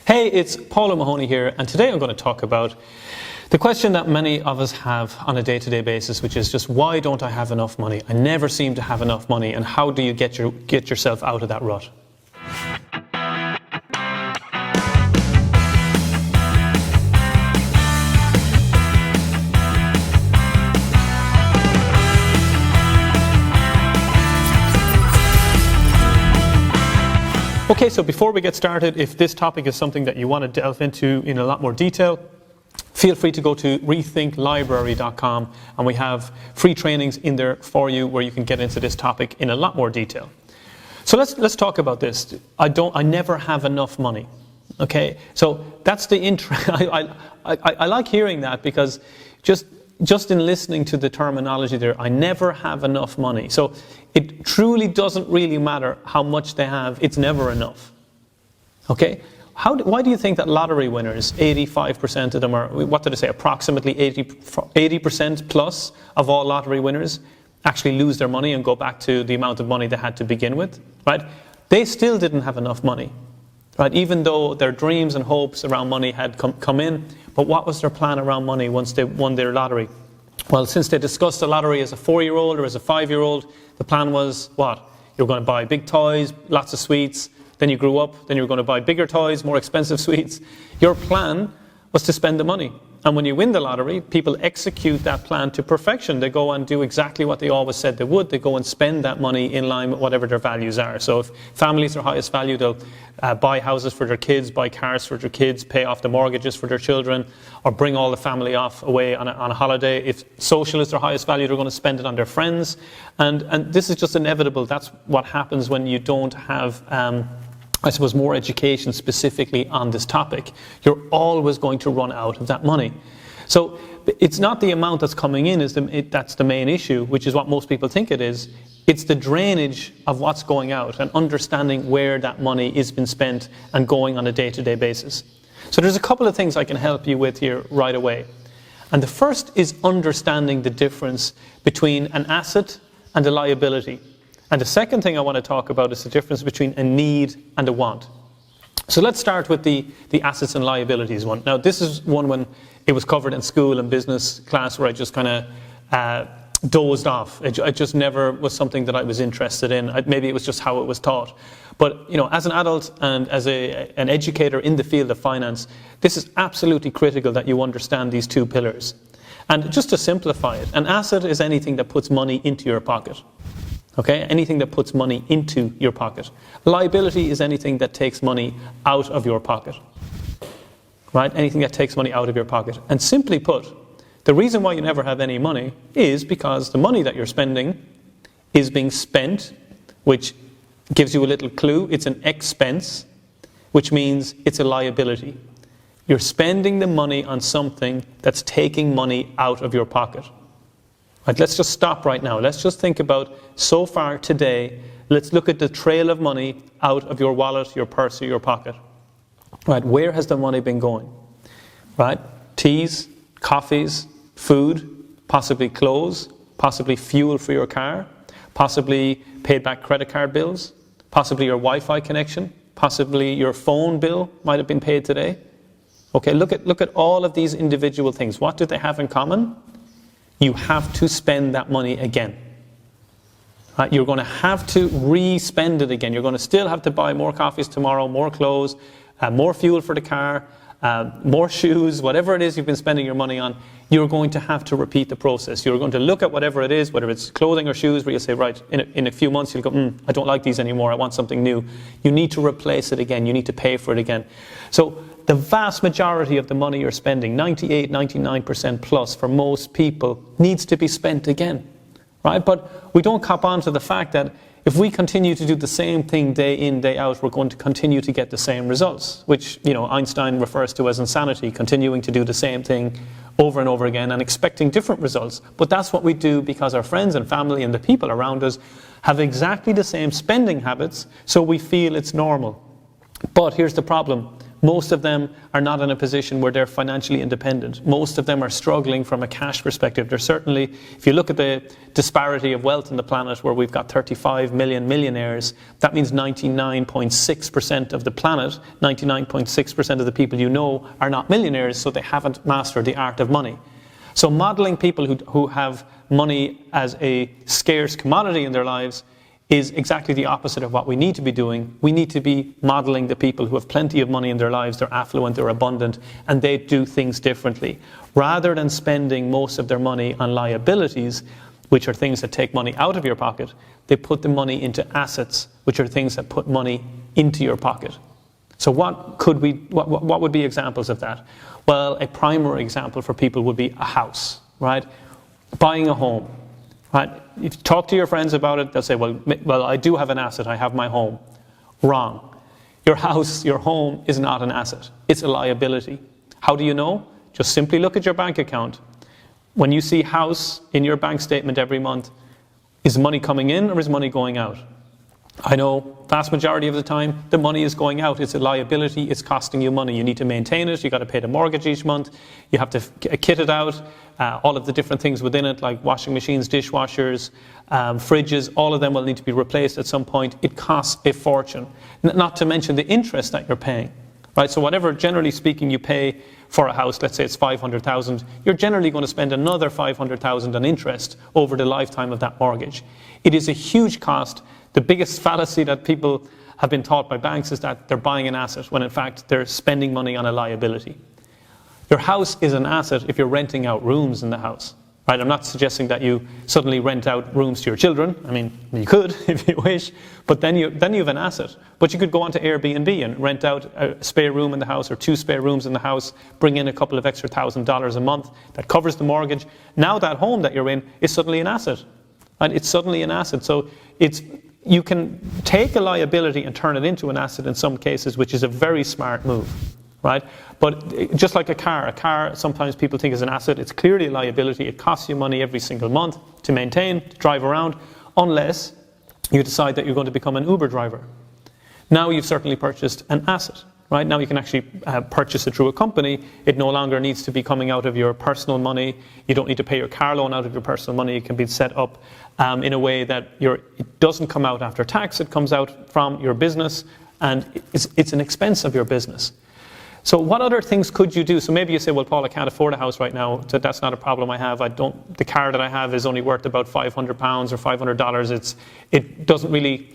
Hey, it's Paul Omahony here, and today I'm going to talk about the question that many of us have on a day-to-day basis, which is just, why don't I have enough money? I never seem to have enough money, and how do you get yourself out of that rut? Okay, so before we get started, if this topic is something that you want to delve into in a lot more detail, feel free to go to rethinklibrary.com, and we have free trainings in there for you where you can get into this topic in a lot more detail. So let's talk about this. I never have enough money. Okay, so that's the intro. I like hearing that, because just in listening to the terminology there, I never have enough money. So it truly doesn't really matter how much they have, it's never enough. Okay? Why do you think that lottery winners, 85% of them are, what did I say, approximately 80% plus of all lottery winners actually lose their money and go back to the amount of money they had to begin with, right? They still didn't have enough money, right? Even though their dreams and hopes around money had come in, but what was their plan around money once they won their lottery? Well, since they discussed the lottery as a 4-year-old or as a 5-year-old, the plan was what? You're going to buy big toys, lots of sweets. Then you grew up, then you were going to buy bigger toys, more expensive sweets. Your plan was to spend the money. And when you win the lottery, people execute that plan to perfection. They go and do exactly what they always said they would. They go and spend that money in line with whatever their values are. So if families are highest value, they'll buy houses for their kids, buy cars for their kids, pay off the mortgages for their children, or bring all the family off away on a holiday. If social is their highest value, they're going to spend it on their friends. And this is just inevitable. That's what happens when you don't have I suppose more education specifically on this topic. You're always going to run out of that money. So it's not the amount that's coming in that's the main issue, which is what most people think it is. It's the drainage of what's going out and understanding where that money is being spent and going on a day-to-day basis. So there's a couple of things I can help you with here right away. And the first is understanding the difference between an asset and a liability. And the second thing I want to talk about is the difference between a need and a want. So let's start with the assets and liabilities one. Now, this is one when it was covered in school and business class where I just kind of dozed off. It just never was something that I was interested in. Maybe it was just how it was taught. But as an adult and as an educator in the field of finance, this is absolutely critical that you understand these two pillars. And just to simplify it, an asset is anything that puts money into your pocket. Okay, anything that puts money into your pocket. Liability is anything that takes money out of your pocket. Right? Anything that takes money out of your pocket. And simply put, the reason why you never have any money is because the money that you're spending is being spent, which gives you a little clue. It's an expense, which means it's a liability. You're spending the money on something that's taking money out of your pocket. Right, let's just stop right now. Let's just think about so far today. Let's look at the trail of money out of your wallet, your purse, or your pocket. Right, where has the money been going? Right, teas, coffees, food, possibly clothes, possibly fuel for your car, possibly paid back credit card bills, possibly your Wi-Fi connection, possibly your phone bill might have been paid today. Okay, look at all of these individual things. What do they have in common? You have to spend that money again. Right? You're going to have to re-spend it again. You're going to still have to buy more coffees tomorrow, more clothes, more fuel for the car, more shoes, whatever it is you've been spending your money on. You're going to have to repeat the process. You're going to look at whatever it is, whether it's clothing or shoes, where you say, right, in a few months you'll go, I don't like these anymore, I want something new. You need to replace it again. You need to pay for it again. So the vast majority of the money you're spending, 98, 99% plus for most people, needs to be spent again, right? But we don't cop on to the fact that if we continue to do the same thing day in, day out, we're going to continue to get the same results, which Einstein refers to as insanity, continuing to do the same thing over and over again and expecting different results. But that's what we do because our friends and family and the people around us have exactly the same spending habits, so we feel it's normal. But here's the problem. Most of them are not in a position where they're financially independent. Most of them are struggling from a cash perspective. There's certainly, if you look at the disparity of wealth on the planet, where we've got 35 million millionaires, that means 99.6% of the planet, 99.6% of the people you know are not millionaires, so they haven't mastered the art of money. So modeling people who have money as a scarce commodity in their lives is exactly the opposite of what we need to be doing. We need to be modeling the people who have plenty of money in their lives, they're affluent, they're abundant, and they do things differently. Rather than spending most of their money on liabilities, which are things that take money out of your pocket, they put the money into assets, which are things that put money into your pocket. So what would be examples of that? Well, a primary example for people would be a house, right? Buying a home. Right? If you talk to your friends about it, they'll say, well, I do have an asset, I have my home. Wrong. Your house, your home is not an asset. It's a liability. How do you know? Just simply look at your bank account. When you see house in your bank statement every month, is money coming in or is money going out? I know vast majority of the time the money is going out. It's a liability, it's costing you money. You need to maintain it, you've got to pay the mortgage each month, you have to kit it out, all of the different things within it like washing machines, dishwashers, fridges, all of them will need to be replaced at some point. It costs a fortune, not to mention the interest that you're paying. Right? So whatever, generally speaking, you pay for a house, let's say it's 500,000, you're generally going to spend another 500,000 on interest over the lifetime of that mortgage. It is a huge cost. The biggest fallacy that people have been taught by banks is that they're buying an asset, when in fact they're spending money on a liability. Your house is an asset if you're renting out rooms in the house. Right? I'm not suggesting that you suddenly rent out rooms to your children. I mean, you could if you wish, but then you have an asset. But you could go onto Airbnb and rent out a spare room in the house or 2 spare rooms in the house, bring in a couple of extra $1,000 a month that covers the mortgage. Now that home that you're in is suddenly an asset. Right? It's suddenly an asset. So you can take a liability and turn it into an asset in some cases, which is a very smart move, right? But just like a car sometimes people think is an asset. It's clearly a liability. It costs you money every single month to maintain, to drive around, unless you decide that you're going to become an Uber driver. Now you've certainly purchased an asset, right? Now you can actually purchase it through a company. It no longer needs to be coming out of your personal money. You don't need to pay your car loan out of your personal money. It can be set up in a way that it doesn't come out after tax. It comes out from your business, and it's an expense of your business. So what other things could you do? So maybe you say, well, Paul, I can't afford a house right now. So that's not a problem I have. The car that I have is only worth about £500 or $500. It doesn't really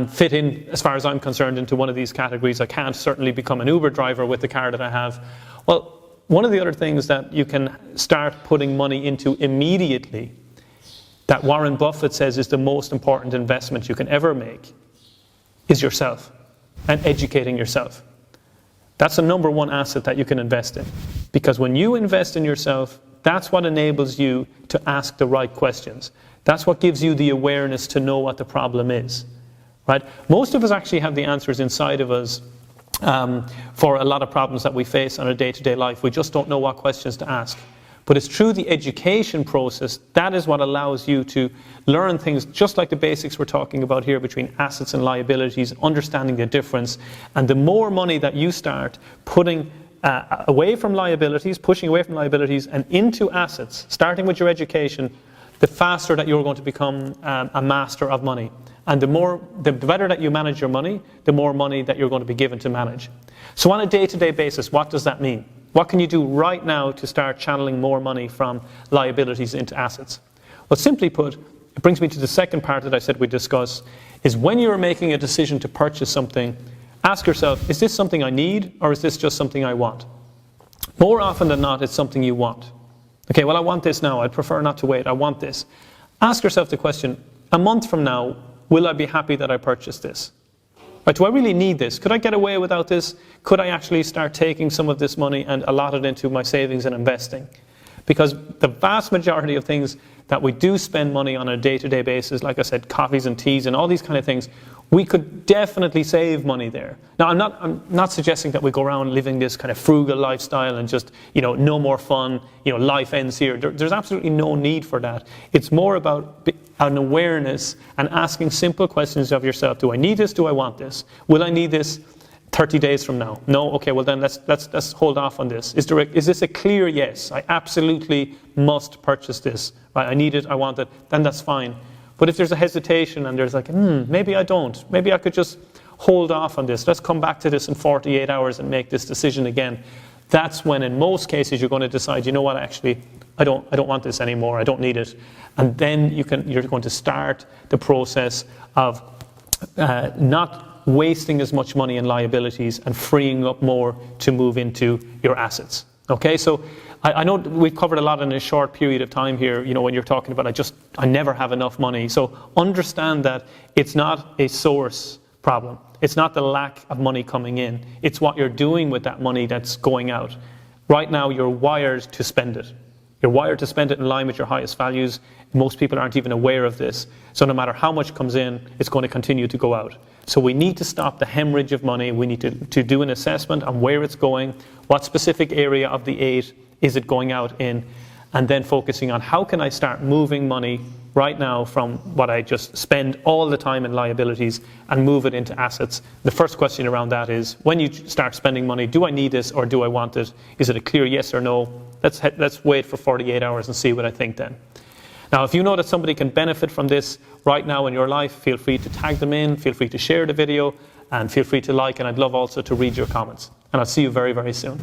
fit in, as far as I'm concerned, into one of these categories. I can't certainly become an Uber driver with the car that I have. Well, one of the other things that you can start putting money into immediately, that Warren Buffett says is the most important investment you can ever make, is yourself and educating yourself. That's the number one asset that you can invest in. Because when you invest in yourself, that's what enables you to ask the right questions. That's what gives you the awareness to know what the problem is. Right? Most of us actually have the answers inside of us for a lot of problems that we face on a day-to-day life. We just don't know what questions to ask. But it's through the education process that is what allows you to learn things just like the basics we're talking about here between assets and liabilities, understanding the difference. And the more money that you start putting away from liabilities, pushing away from liabilities and into assets, starting with your education, the faster that you're going to become a master of money. And the better that you manage your money, the more money that you're going to be given to manage. So on a day-to-day basis, what does that mean? What can you do right now to start channeling more money from liabilities into assets? Well, simply put, it brings me to the second part that I said we'd discuss, is when you're making a decision to purchase something, ask yourself, is this something I need or is this just something I want? More often than not, it's something you want. Okay, well, I want this now. I'd prefer not to wait. I want this. Ask yourself the question, a month from now, will I be happy that I purchased this? Right, do I really need this? Could I get away without this? Could I actually start taking some of this money and allot it into my savings and investing? Because the vast majority of things that we do spend money on a day-to-day basis, like I said, coffees and teas and all these kind of things, we could definitely save money there. Now, I'm not suggesting that we go around living this kind of frugal lifestyle and just, no more fun, life ends here. There's absolutely no need for that. It's more about an awareness and asking simple questions of yourself. Do I need this? Do I want this? Will I need this 30 days from now. No? Okay, well then let's hold off on this. Is this a clear yes? I absolutely must purchase this. Right? I need it, I want it. Then that's fine. But if there's a hesitation and there's like, maybe I don't. Maybe I could just hold off on this. Let's come back to this in 48 hours and make this decision again. That's when, in most cases, you're going to decide, you know what, actually, I don't want this anymore. I don't need it. And then you're going to start the process of not wasting as much money in liabilities and freeing up more to move into your assets. Okay, so I know we've covered a lot in a short period of time here, when you're talking about I never have enough money. So understand that it's not a source problem. It's not the lack of money coming in. It's what you're doing with that money that's going out. Right now, you're wired to spend it. You're wired to spend it in line with your highest values. Most people aren't even aware of this. So no matter how much comes in, it's going to continue to go out. So we need to stop the hemorrhage of money. We need to do an assessment on where it's going, what specific area of the 8 is it going out in, and then focusing on how can I start moving money right now from what I just spend all the time in liabilities and move it into assets. The first question around that is, when you start spending money, do I need this or do I want it? Is it a clear yes or no? Let's wait for 48 hours and see what I think then. Now, if you know that somebody can benefit from this right now in your life, feel free to tag them in, feel free to share the video, and feel free to like, and I'd love also to read your comments. And I'll see you very, very soon.